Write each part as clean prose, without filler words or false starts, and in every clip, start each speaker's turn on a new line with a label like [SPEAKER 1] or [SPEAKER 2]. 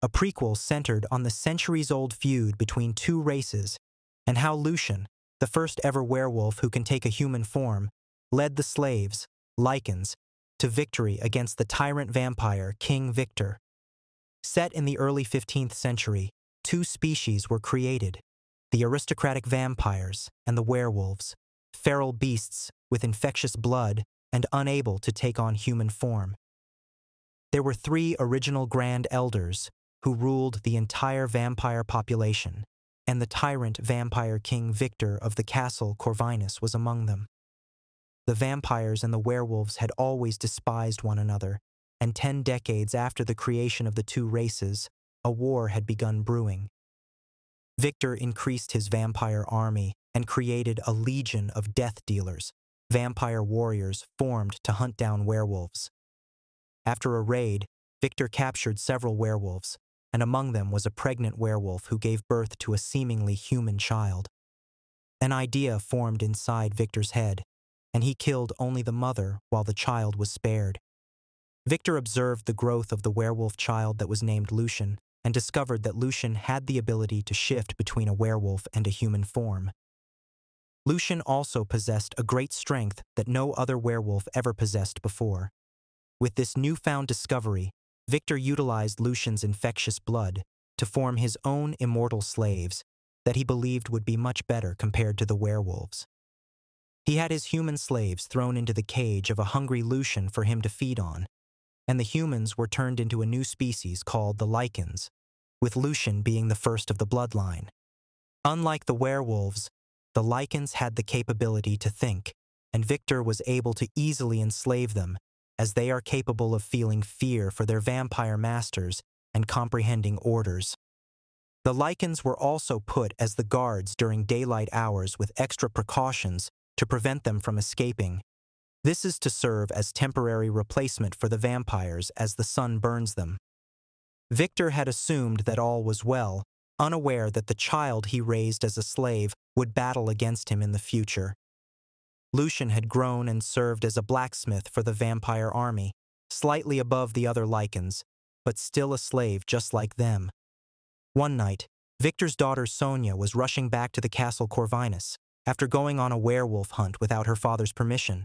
[SPEAKER 1] a prequel centered on the centuries-old feud between two races and how Lucian, the first ever werewolf who can take a human form, led the slaves, Lycans, to victory against the tyrant vampire King Victor. Set in the early 15th century, two species were created, the aristocratic vampires and the werewolves, feral beasts with infectious blood and unable to take on human form. There were three original Grand Elders who ruled the entire vampire population, and the tyrant vampire King Victor of the castle Corvinus was among them. The vampires and the werewolves had always despised one another, and 10 decades after the creation of the two races, a war had begun brewing. Victor increased his vampire army and created a legion of death dealers, vampire warriors formed to hunt down werewolves. After a raid, Victor captured several werewolves, and among them was a pregnant werewolf who gave birth to a seemingly human child. An idea formed inside Victor's head, and he killed only the mother while the child was spared. Victor observed the growth of the werewolf child that was named Lucian and discovered that Lucian had the ability to shift between a werewolf and a human form. Lucian also possessed a great strength that no other werewolf ever possessed before. With this newfound discovery, Victor utilized Lucian's infectious blood to form his own immortal slaves that he believed would be much better compared to the werewolves. He had his human slaves thrown into the cage of a hungry Lucian for him to feed on, and the humans were turned into a new species called the Lycans, with Lucian being the first of the bloodline. Unlike the werewolves, the Lycans had the capability to think, and Victor was able to easily enslave them, as they are capable of feeling fear for their vampire masters and comprehending orders. The Lycans were also put as the guards during daylight hours with extra precautions to prevent them from escaping. This is to serve as temporary replacement for the vampires as the sun burns them. Victor had assumed that all was well, unaware that the child he raised as a slave would battle against him in the future. Lucian had grown and served as a blacksmith for the vampire army, slightly above the other Lycans, but still a slave just like them. One night, Victor's daughter Sonia was rushing back to the castle Corvinus after going on a werewolf hunt without her father's permission.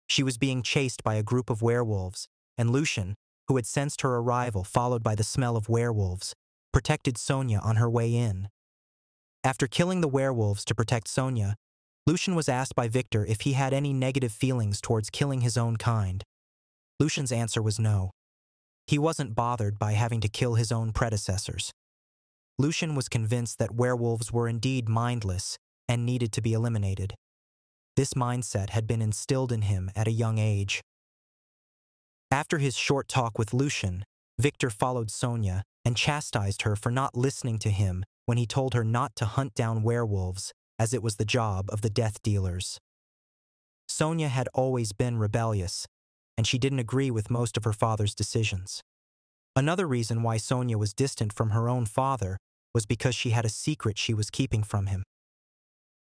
[SPEAKER 1] She was being chased by a group of werewolves, and Lucian, who had sensed her arrival followed by the smell of werewolves, protected Sonia on her way in. After killing the werewolves to protect Sonia, Lucian was asked by Victor if he had any negative feelings towards killing his own kind. Lucian's answer was no. He wasn't bothered by having to kill his own predecessors. Lucian was convinced that werewolves were indeed mindless and needed to be eliminated. This mindset had been instilled in him at a young age. After his short talk with Lucian, Victor followed Sonia and chastised her for not listening to him when he told her not to hunt down werewolves, as it was the job of the death dealers. Sonia had always been rebellious, and she didn't agree with most of her father's decisions. Another reason why Sonia was distant from her own father was because she had a secret she was keeping from him.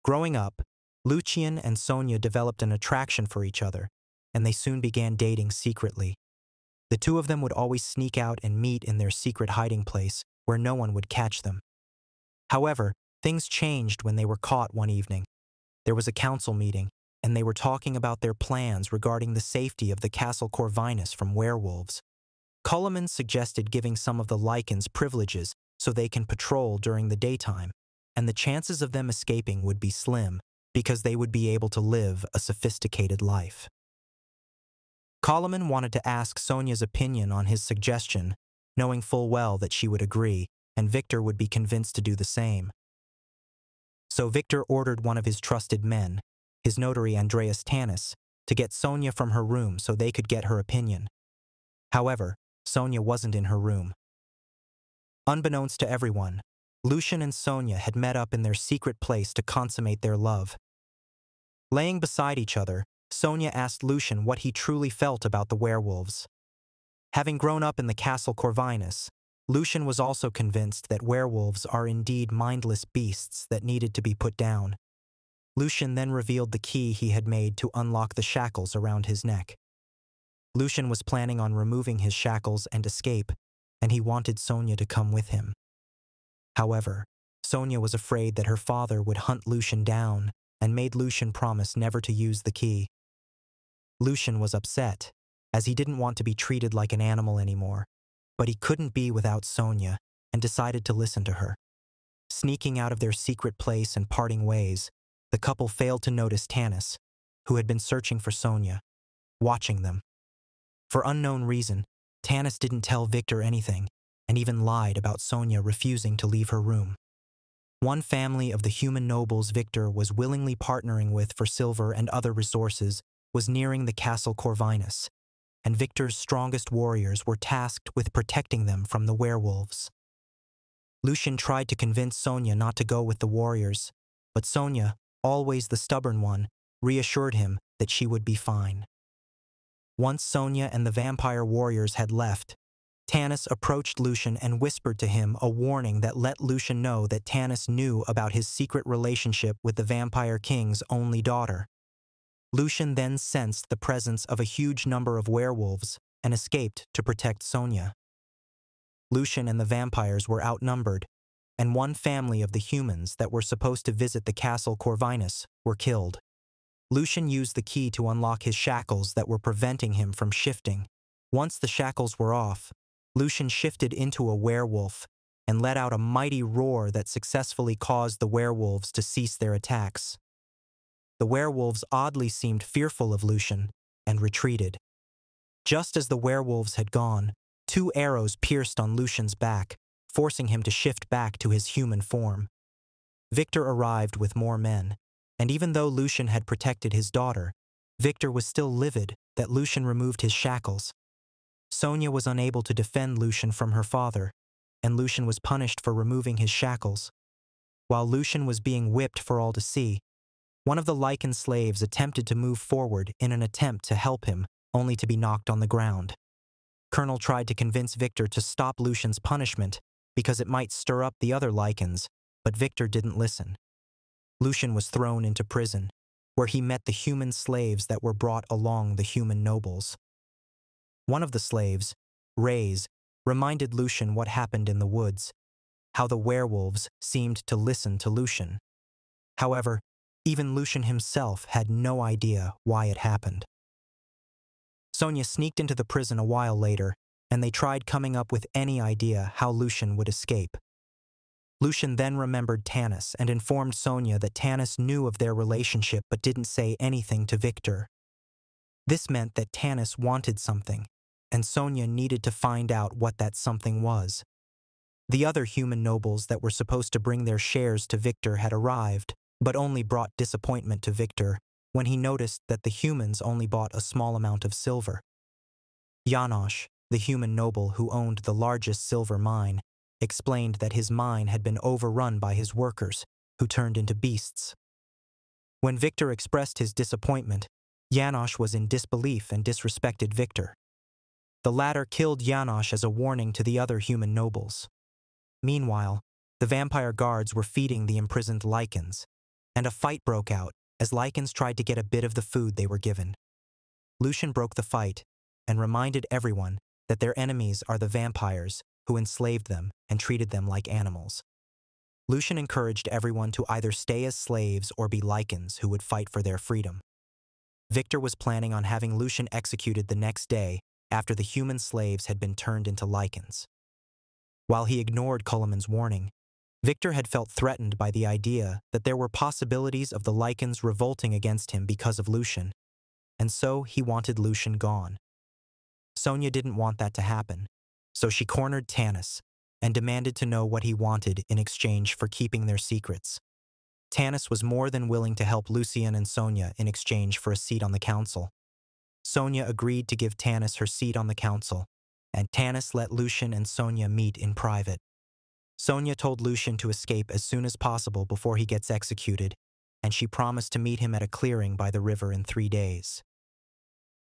[SPEAKER 1] Growing up, Lucian and Sonia developed an attraction for each other, and they soon began dating secretly. The two of them would always sneak out and meet in their secret hiding place where no one would catch them. However, things changed when they were caught one evening. There was a council meeting, and they were talking about their plans regarding the safety of the castle Corvinus from werewolves. Culliman suggested giving some of the Lycans privileges so they can patrol during the daytime, and the chances of them escaping would be slim because they would be able to live a sophisticated life. Culliman wanted to ask Sonia's opinion on his suggestion, knowing full well that she would agree, and Victor would be convinced to do the same. So Victor ordered one of his trusted men, his notary Andreas Tanis, to get Sonia from her room so they could get her opinion. However, Sonia wasn't in her room. Unbeknownst to everyone, Lucian and Sonia had met up in their secret place to consummate their love. Laying beside each other, Sonia asked Lucian what he truly felt about the werewolves. Having grown up in the castle Corvinus, Lucian was also convinced that werewolves are indeed mindless beasts that needed to be put down. Lucian then revealed the key he had made to unlock the shackles around his neck. Lucian was planning on removing his shackles and escape, and he wanted Sonia to come with him. However, Sonia was afraid that her father would hunt Lucian down and made Lucian promise never to use the key. Lucian was upset, as he didn't want to be treated like an animal anymore, but he couldn't be without Sonia and decided to listen to her. Sneaking out of their secret place and parting ways, the couple failed to notice Tanis, who had been searching for Sonia, watching them. For unknown reason, Tanis didn't tell Victor anything and even lied about Sonia refusing to leave her room. One family of the human nobles Victor was willingly partnering with for silver and other resources was nearing the castle Corvinus, and Victor's strongest warriors were tasked with protecting them from the werewolves. Lucian tried to convince Sonia not to go with the warriors, but Sonia, always the stubborn one, reassured him that she would be fine. Once Sonia and the vampire warriors had left, Tanis approached Lucian and whispered to him a warning that let Lucian know that Tanis knew about his secret relationship with the Vampire King's only daughter. Lucian then sensed the presence of a huge number of werewolves and escaped to protect Sonia. Lucian and the vampires were outnumbered, and one family of the humans that were supposed to visit the castle Corvinus were killed. Lucian used the key to unlock his shackles that were preventing him from shifting. Once the shackles were off, Lucian shifted into a werewolf and let out a mighty roar that successfully caused the werewolves to cease their attacks. The werewolves oddly seemed fearful of Lucian and retreated. Just as the werewolves had gone, 2 arrows pierced on Lucian's back, forcing him to shift back to his human form. Victor arrived with more men, and even though Lucian had protected his daughter, Victor was still livid that Lucian removed his shackles. Sonia was unable to defend Lucian from her father, and Lucian was punished for removing his shackles. While Lucian was being whipped for all to see, one of the lichen slaves attempted to move forward in an attempt to help him, only to be knocked on the ground. Colonel tried to convince Victor to stop Lucian's punishment because it might stir up the other lichens, but Victor didn't listen. Lucian was thrown into prison, where he met the human slaves that were brought along the human nobles. One of the slaves, Reyes, reminded Lucian what happened in the woods, how the werewolves seemed to listen to Lucian. However, even Lucian himself had no idea why it happened. Sonia sneaked into the prison a while later, and they tried coming up with any idea how Lucian would escape. Lucian then remembered Tanis and informed Sonia that Tanis knew of their relationship but didn't say anything to Victor. This meant that Tanis wanted something, and Sonia needed to find out what that something was. The other human nobles that were supposed to bring their shares to Victor had arrived, but only brought disappointment to Victor when he noticed that the humans only bought a small amount of silver. Janosch, the human noble who owned the largest silver mine, explained that his mine had been overrun by his workers, who turned into beasts. When Victor expressed his disappointment, Janosch was in disbelief and disrespected Victor. The latter killed Janosch as a warning to the other human nobles. Meanwhile, the vampire guards were feeding the imprisoned lichens, and a fight broke out as lichens tried to get a bit of the food they were given. Lucian broke the fight and reminded everyone that their enemies are the vampires who enslaved them and treated them like animals. Lucian encouraged everyone to either stay as slaves or be lichens who would fight for their freedom. Victor was planning on having Lucian executed the next day after the human slaves had been turned into lichens. While he ignored Culliman's warning, Victor had felt threatened by the idea that there were possibilities of the lichens revolting against him because of Lucian, and so he wanted Lucian gone. Sonia didn't want that to happen, so she cornered Tanis and demanded to know what he wanted in exchange for keeping their secrets. Tanis was more than willing to help Lucian and Sonia in exchange for a seat on the council. Sonia agreed to give Tanis her seat on the council, and Tanis let Lucian and Sonia meet in private. Sonia told Lucian to escape as soon as possible before he gets executed, and she promised to meet him at a clearing by the river in 3 days.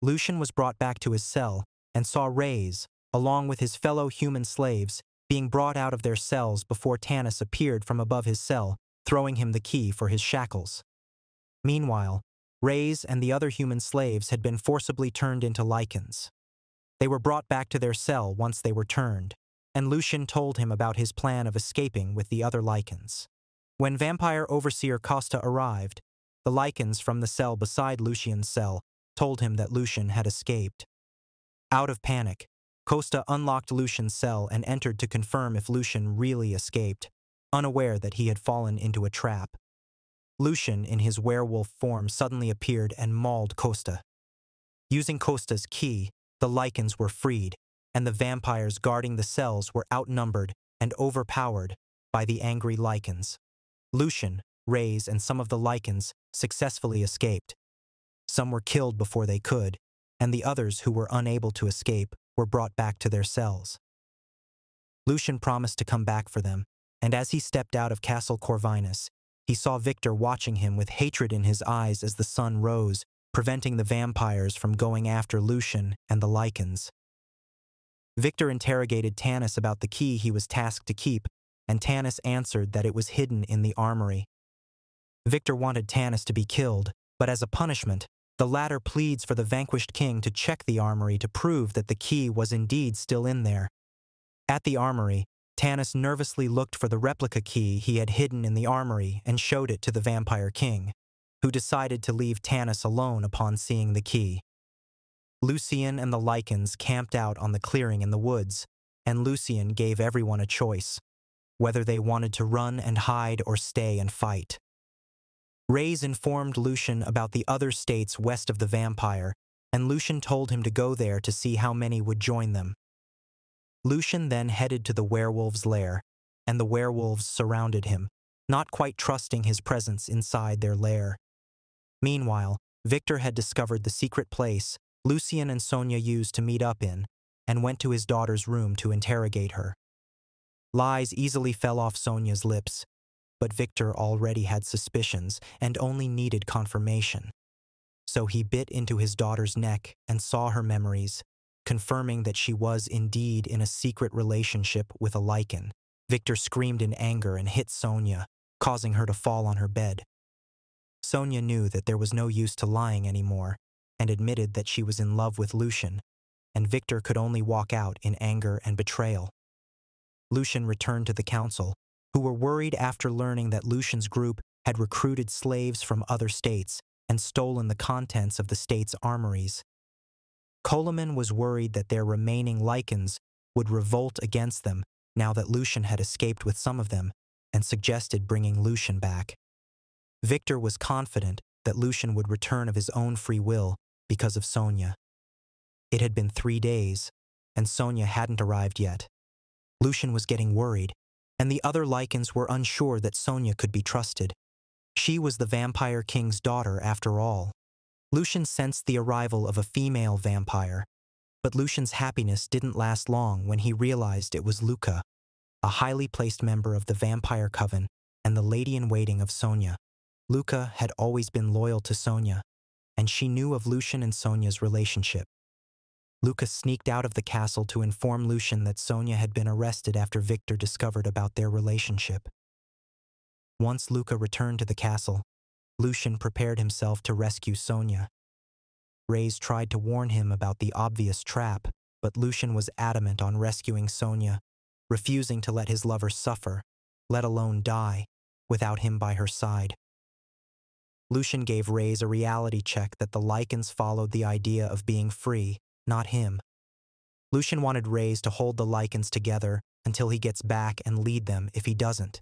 [SPEAKER 1] Lucian was brought back to his cell and saw Reyes, along with his fellow human slaves, being brought out of their cells before Tanis appeared from above his cell, throwing him the key for his shackles. Meanwhile, Reyes and the other human slaves had been forcibly turned into lichens. They were brought back to their cell once they were turned, and Lucian told him about his plan of escaping with the other Lycans. When vampire overseer Costa arrived, the Lycans from the cell beside Lucian's cell told him that Lucian had escaped. Out of panic, Costa unlocked Lucian's cell and entered to confirm if Lucian really escaped, unaware that he had fallen into a trap. Lucian, in his werewolf form, suddenly appeared and mauled Costa. Using Costa's key, the Lycans were freed, and the vampires guarding the cells were outnumbered and overpowered by the angry Lycans. Lucian, Reyes, and some of the Lycans successfully escaped. Some were killed before they could, and the others who were unable to escape were brought back to their cells. Lucian promised to come back for them, and as he stepped out of Castle Corvinus, he saw Victor watching him with hatred in his eyes as the sun rose, preventing the vampires from going after Lucian and the Lycans. Victor interrogated Tanis about the key he was tasked to keep, and Tanis answered that it was hidden in the armory. Victor wanted Tanis to be killed, but as a punishment, the latter pleads for the vanquished king to check the armory to prove that the key was indeed still in there. At the armory, Tanis nervously looked for the replica key he had hidden in the armory and showed it to the vampire king, who decided to leave Tanis alone upon seeing the key. Lucian and the Lycans camped out on the clearing in the woods, and Lucian gave everyone a choice, whether they wanted to run and hide or stay and fight. Reyes informed Lucian about the other states west of the vampire, and Lucian told him to go there to see how many would join them. Lucian then headed to the werewolves' lair, and the werewolves surrounded him, not quite trusting his presence inside their lair. Meanwhile, Victor had discovered the secret place Lucian and Sonia used to meet up in, and went to his daughter's room to interrogate her. Lies easily fell off Sonia's lips, but Victor already had suspicions and only needed confirmation. So he bit into his daughter's neck and saw her memories, confirming that she was indeed in a secret relationship with a Lycan. Victor screamed in anger and hit Sonia, causing her to fall on her bed. Sonia knew that there was no use to lying anymore, and admitted that she was in love with Lucian, and Victor could only walk out in anger and betrayal. Lucian returned to the council, who were worried after learning that Lucian's group had recruited slaves from other states and stolen the contents of the state's armories. Coleman was worried that their remaining Lycans would revolt against them now that Lucian had escaped with some of them, and suggested bringing Lucian back. Victor was confident that Lucian would return of his own free will because of Sonia. It had been 3 days, and Sonia hadn't arrived yet. Lucian was getting worried, and the other Lycans were unsure that Sonia could be trusted. She was the vampire king's daughter after all. Lucian sensed the arrival of a female vampire, but Lucian's happiness didn't last long when he realized it was Luca, a highly placed member of the vampire coven and the lady-in-waiting of Sonia. Luca had always been loyal to Sonia, and she knew of Lucian and Sonia's relationship. Luca sneaked out of the castle to inform Lucian that Sonia had been arrested after Victor discovered about their relationship. Once Luca returned to the castle, Lucian prepared himself to rescue Sonia. Reyes tried to warn him about the obvious trap, but Lucian was adamant on rescuing Sonia, refusing to let his lover suffer, let alone die, without him by her side. Lucian gave Reyes a reality check that the Lycans followed the idea of being free, not him. Lucian wanted Reyes to hold the Lycans together until he gets back and lead them if he doesn't.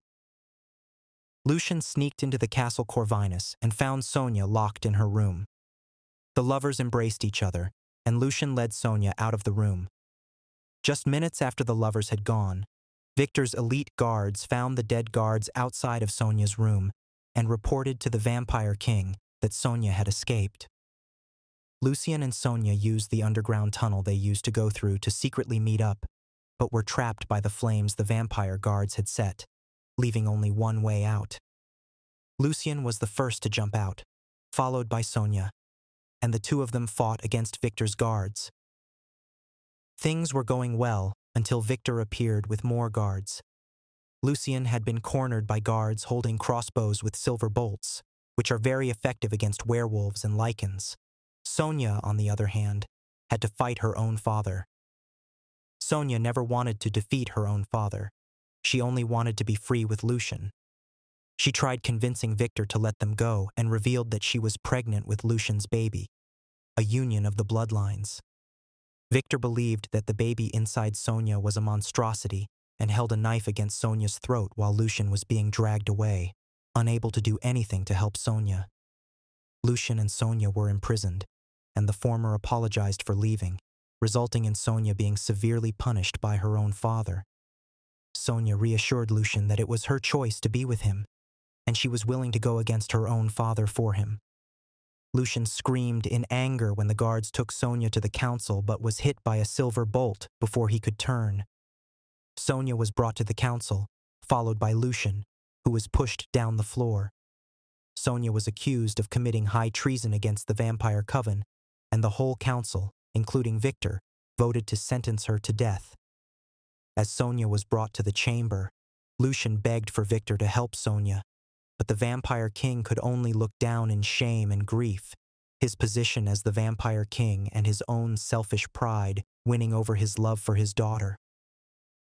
[SPEAKER 1] Lucian sneaked into the Castle Corvinus and found Sonia locked in her room. The lovers embraced each other, and Lucian led Sonia out of the room. Just minutes after the lovers had gone, Victor's elite guards found the dead guards outside of Sonia's room and reported to the Vampire King that Sonia had escaped. Lucian and Sonia used the underground tunnel they used to go through to secretly meet up, but were trapped by the flames the vampire guards had set, leaving only one way out. Lucian was the first to jump out, followed by Sonia, and the two of them fought against Victor's guards. Things were going well until Victor appeared with more guards. Lucian had been cornered by guards holding crossbows with silver bolts, which are very effective against werewolves and Lycans. Sonia, on the other hand, had to fight her own father. Sonia never wanted to defeat her own father. She only wanted to be free with Lucian. She tried convincing Victor to let them go and revealed that she was pregnant with Lucian's baby, a union of the bloodlines. Victor believed that the baby inside Sonia was a monstrosity and held a knife against Sonia's throat while Lucian was being dragged away, unable to do anything to help Sonia. Lucian and Sonia were imprisoned, and the former apologized for leaving, resulting in Sonia being severely punished by her own father. Sonia reassured Lucian that it was her choice to be with him, and she was willing to go against her own father for him. Lucian screamed in anger when the guards took Sonia to the council but was hit by a silver bolt before he could turn. Sonia was brought to the council, followed by Lucian, who was pushed down the floor. Sonia was accused of committing high treason against the vampire coven, and the whole council, including Victor, voted to sentence her to death. As Sonia was brought to the chamber, Lucian begged for Victor to help Sonia, but the vampire king could only look down in shame and grief, his position as the vampire king and his own selfish pride winning over his love for his daughter.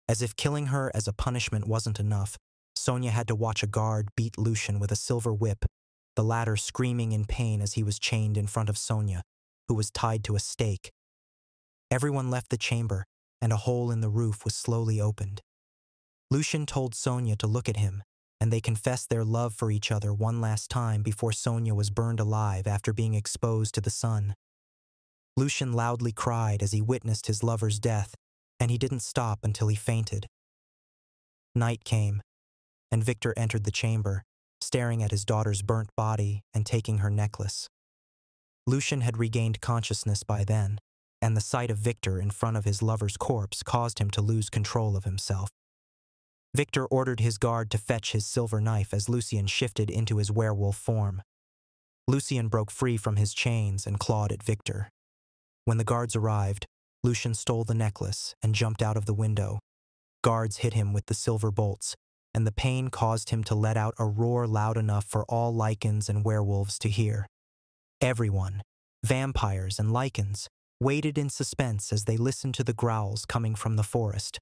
[SPEAKER 1] As if killing her as a punishment wasn't enough, Sonia had to watch a guard beat Lucian with a silver whip, the latter screaming in pain as he was chained in front of Sonia, who was tied to a stake. Everyone left the chamber, and a hole in the roof was slowly opened. Lucian told Sonia to look at him, and they confessed their love for each other one last time before Sonia was burned alive after being exposed to the sun. Lucian loudly cried as he witnessed his lover's death, and he didn't stop until he fainted. Night came, and Victor entered the chamber, staring at his daughter's burnt body and taking her necklace. Lucian had regained consciousness by then, and the sight of Victor in front of his lover's corpse caused him to lose control of himself. Victor ordered his guard to fetch his silver knife as Lucian shifted into his werewolf form. Lucian broke free from his chains and clawed at Victor. When the guards arrived, Lucian stole the necklace and jumped out of the window. Guards hit him with the silver bolts, and the pain caused him to let out a roar loud enough for all lycans and werewolves to hear. Everyone, vampires and lycans, waited in suspense as they listened to the growls coming from the forest.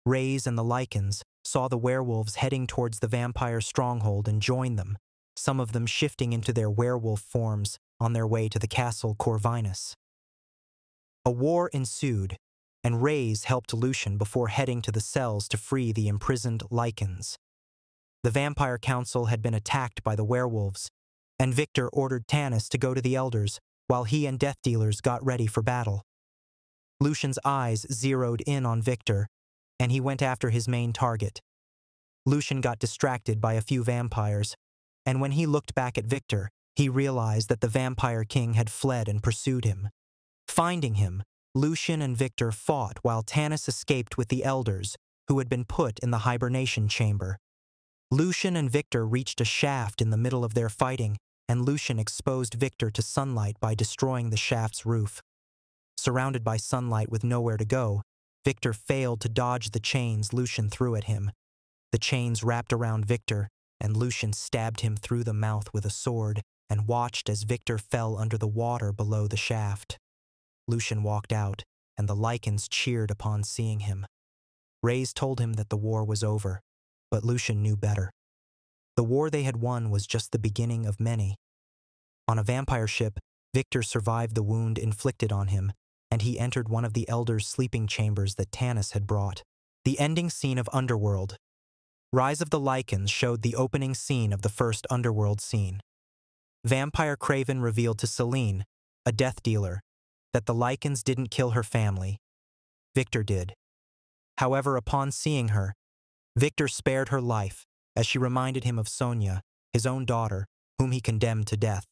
[SPEAKER 1] Rays and the lycans saw the werewolves heading towards the vampire stronghold and joined them, some of them shifting into their werewolf forms on their way to the castle Corvinus. A war ensued, and Rays helped Lucian before heading to the cells to free the imprisoned lycans. The vampire council had been attacked by the werewolves, and Victor ordered Tanis to go to the elders while he and death dealers got ready for battle. Lucian's eyes zeroed in on Victor, and he went after his main target. Lucian got distracted by a few vampires, and when he looked back at Victor, he realized that the vampire king had fled and pursued him. Finding him, Lucian and Victor fought while Tanis escaped with the elders, who had been put in the hibernation chamber. Lucian and Victor reached a shaft in the middle of their fighting, and Lucian exposed Victor to sunlight by destroying the shaft's roof. Surrounded by sunlight with nowhere to go, Victor failed to dodge the chains Lucian threw at him. The chains wrapped around Victor, and Lucian stabbed him through the mouth with a sword and watched as Victor fell under the water below the shaft. Lucian walked out, and the lycans cheered upon seeing him. Rays told him that the war was over, but Lucian knew better. The war they had won was just the beginning of many. On a vampire ship, Victor survived the wound inflicted on him, and he entered one of the elders' sleeping chambers that Tanis had brought. The ending scene of Underworld. Rise of the Lycans showed the opening scene of the first Underworld scene. Vampire Craven revealed to Celine, a death dealer, that the Lycans didn't kill her family. Victor did. However, upon seeing her, Victor spared her life as she reminded him of Sonia, his own daughter, whom he condemned to death.